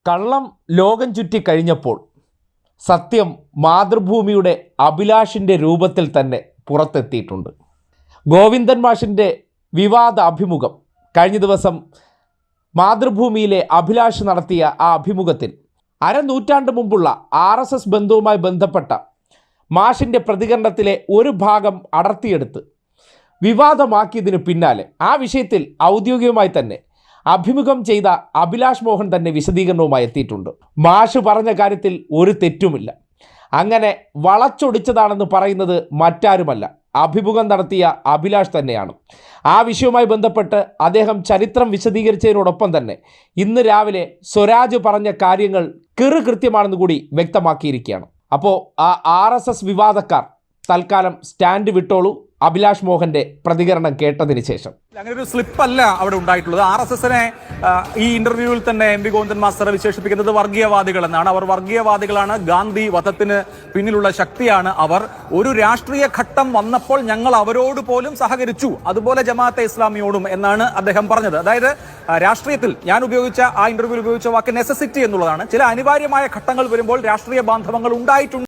കള്ളം ലോകം ചുറ്റി കഴിഞ്ഞപ്പോൾ സത്യം മാതൃഭൂമിയുടെ അഭിലാഷിൻ്റെ രൂപത്തിൽ തന്നെ പുറത്തെത്തിയിട്ടുണ്ട്. ഗോവിന്ദൻ മാഷിൻ്റെ വിവാദ അഭിമുഖം കഴിഞ്ഞ ദിവസം മാതൃഭൂമിയിലെ അഭിലാഷ് നടത്തിയ ആ അഭിമുഖത്തിൽ അരനൂറ്റാണ്ട് മുമ്പുള്ള RSS ബന്ധവുമായി ബന്ധപ്പെട്ട മാഷിൻ്റെ പ്രതികരണത്തിലെ ഒരു ഭാഗം അടർത്തിയെടുത്ത് വിവാദമാക്കിയതിനു പിന്നാലെ ആ വിഷയത്തിൽ ഔദ്യോഗികമായി തന്നെ അഭിമുഖം ചെയ്ത അഭിലാഷ് മോഹൻ തന്നെ വിശദീകരണവുമായി എത്തിയിട്ടുണ്ട്. മാഷ് പറഞ്ഞ കാര്യത്തിൽ ഒരു തെറ്റുമില്ല, അങ്ങനെ വളച്ചൊടിച്ചതാണെന്ന് പറയുന്നത് മറ്റാരുമല്ല, അഭിമുഖം നടത്തിയ അഭിലാഷ് തന്നെയാണ്. ആ വിഷയവുമായി ബന്ധപ്പെട്ട് അദ്ദേഹം ചരിത്രം വിശദീകരിച്ചതിനോടൊപ്പം തന്നെ ഇന്ന് രാവിലെ സ്വരാജ് പറഞ്ഞ കാര്യങ്ങൾ കൃത്യമാണെന്ന് കൂടി വ്യക്തമാക്കിയിരിക്കുകയാണ്. അപ്പോൾ ആ RSS വിവാദക്കാർ തൽക്കാലം സ്റ്റാൻഡ് വിട്ടോളൂ, അഭിലാഷ് മോഹന്റെ പ്രതികരണം കേട്ടതിന് ശേഷം. അങ്ങനെ ഒരു സ്ലിപ്പ് അല്ല അവിടെ ഉണ്ടായിട്ടുള്ളത്. RSSനെ ഈ ഇന്റർവ്യൂവിൽ തന്നെ MP ഗോവിന്ദൻ മാസ്റ്റർ വിശേഷിപ്പിക്കുന്നത് വർഗീയവാദികൾ എന്നാണ്. അവർ വർഗീയവാദികളാണ്, ഗാന്ധി വധത്തിന് പിന്നിലുള്ള ശക്തിയാണ് അവർ. ഒരു രാഷ്ട്രീയ ഘട്ടം വന്നപ്പോൾ ഞങ്ങൾ അവരോട് പോലും സഹകരിച്ചു, അതുപോലെ ജമാഅത്തെ ഇസ്ലാമിയോടും എന്നാണ് അദ്ദേഹം പറഞ്ഞത്. അതായത് രാഷ്ട്രീയത്തിൽ ഞാൻ ഉപയോഗിച്ച ആ ഇന്റർവ്യൂവിൽ ഉപയോഗിച്ച വാക്ക് നെസസിറ്റി എന്നുള്ളതാണ്. ചില അനിവാര്യമായ ഘട്ടങ്ങൾ വരുമ്പോൾ രാഷ്ട്രീയ ബാന്ധവങ്ങൾ ഉണ്ടായിട്ടുണ്ട്.